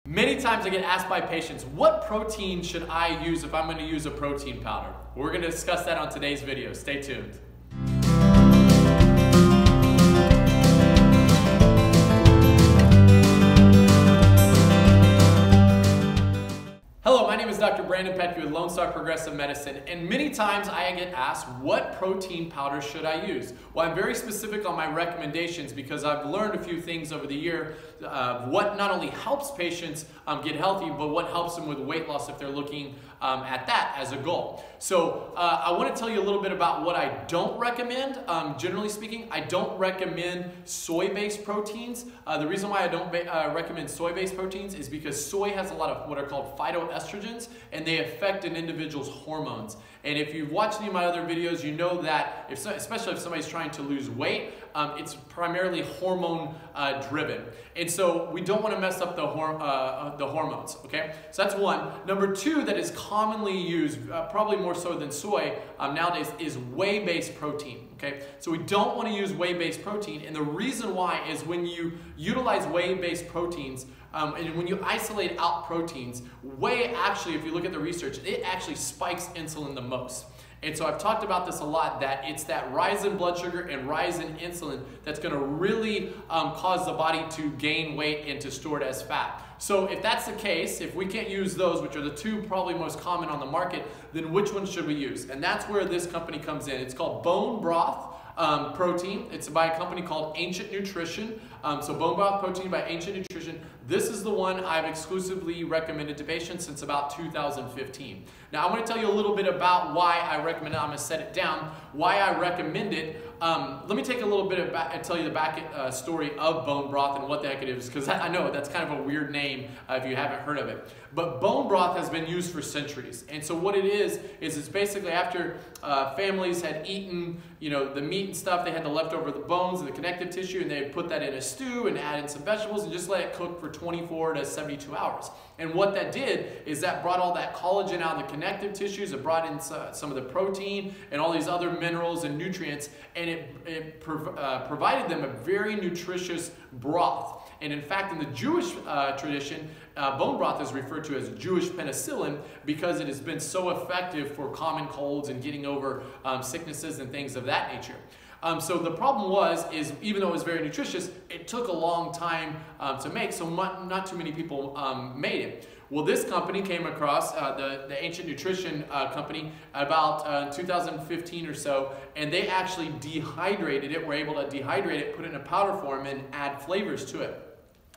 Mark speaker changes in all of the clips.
Speaker 1: Many times I get asked by patients, what protein should I use if I'm going to use a protein powder? We're going to discuss that on today's video. Stay tuned. Hello, my name is Dr. Pettke with Lone Star Progressive Medicine, and many times I get asked, what protein powder should I use? Well, I'm very specific on my recommendations because I've learned a few things over the year what not only helps patients get healthy, but what helps them with weight loss if they're looking at that as a goal. So I want to tell you a little bit about what I don't recommend. Generally speaking, I don't recommend soy-based proteins. The reason why I don't recommend soy-based proteins is because soy has a lot of what are called phytoestrogens, and they affect an individual's hormones. And if you've watched any of my other videos, you know that, especially if somebody's trying to lose weight, it's primarily hormone driven. And so we don't want to mess up the hormones, okay? So that's one. Number two that is commonly used, probably more so than soy nowadays, is whey-based protein, okay? So we don't want to use whey-based protein, and the reason why is when you utilize whey-based proteins, and when you isolate out proteins, whey actually, if you look at the research, it actually spikes insulin the most. And so I've talked about this a lot, that it's that rise in blood sugar and rise in insulin that's going to really cause the body to gain weight and to store it as fat. So if that's the case, if we can't use those, which are the two probably most common on the market, then which one should we use? And that's where this company comes in. It's called bone broth protein. It's by a company called Ancient Nutrition. So bone broth protein by Ancient Nutrition. This is the one I've exclusively recommended to patients since about 2015. Now I'm going to tell you a little bit about why I recommend it. I'm going to set it down, why I recommend it. Let me take a little bit and tell you the back story of bone broth and what the heck it is, because I know that's kind of a weird name if you haven't heard of it. But bone broth has been used for centuries. And so what it is it's basically after families had eaten, you know, the meat and stuff, they had the leftover the bones and the connective tissue, and they'd put that in a stew and add in some vegetables and just let it cook for 24 to 72 hours. And what that did is that brought all that collagen out of the connective tissues, it brought in some of the protein and all these other minerals and nutrients, and it provided them a very nutritious broth. And in fact, in the Jewish tradition, bone broth is referred to as Jewish penicillin because it has been so effective for common colds and getting over sicknesses and things of that nature. So the problem is even though it was very nutritious, it took a long time to make, so not too many people made it. Well, this company came across, the Ancient Nutrition company, about 2015 or so, and they actually dehydrated it, were able to dehydrate it, put it in a powder form, and add flavors to it.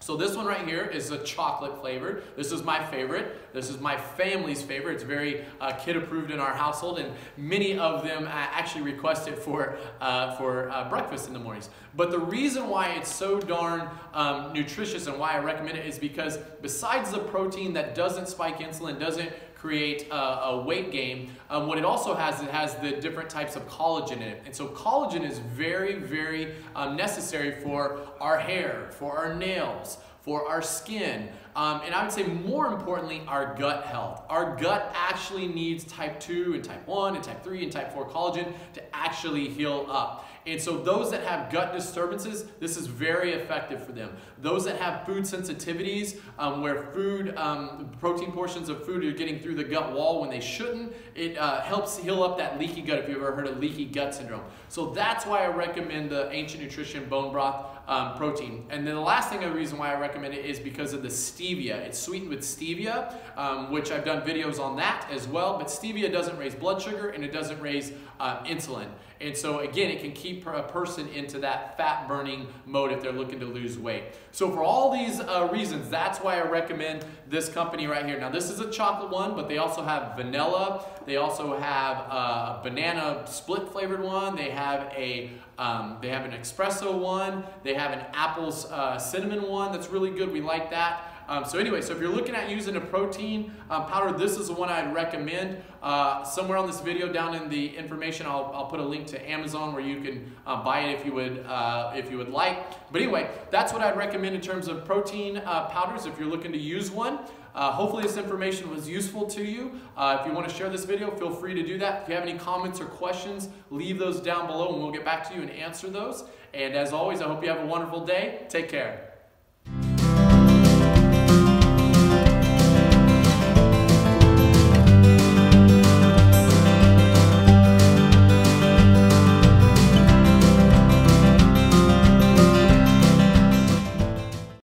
Speaker 1: So this one right here is a chocolate flavored. This is my favorite. This is my family's favorite. It's very kid approved in our household, and many of them actually request it for breakfast in the mornings. But the reason why it's so darn nutritious and why I recommend it is because besides the protein that doesn't spike insulin, doesn't create a weight gain, what it also has, it has the different types of collagen in it. And so collagen is very, very necessary for our hair, for our nails, for our skin, and I would say more importantly, our gut health. Our gut actually needs type 2 and type 1 and type 3 and type 4 collagen to actually heal up. And so those that have gut disturbances, this is very effective for them. Those that have food sensitivities, where protein portions of food are getting through the gut wall when they shouldn't, it helps heal up that leaky gut, if you've ever heard of leaky gut syndrome. So that's why I recommend the Ancient Nutrition bone broth protein. And then the last thing, the reason why I recommend it is because of the stevia. It's sweetened with stevia, which I've done videos on that as well, but stevia doesn't raise blood sugar and it doesn't raise insulin. And so again, it can keep a person into that fat burning mode if they're looking to lose weight. So for all these reasons, that's why I recommend this company right here. Now this is a chocolate one, but they also have vanilla. They also have a banana split flavored one. They have an espresso one. They have an apples cinnamon one that's really good. We like that. So anyway, so if you're looking at using a protein powder, this is the one I'd recommend. Somewhere on this video, down in the information, I'll put a link to Amazon where you can buy it if you would like. But anyway, that's what I'd recommend in terms of protein powders if you're looking to use one. Hopefully this information was useful to you. If you want to share this video, feel free to do that. If you have any comments or questions, leave those down below and we'll get back to you and answer those. And as always, I hope you have a wonderful day. Take care.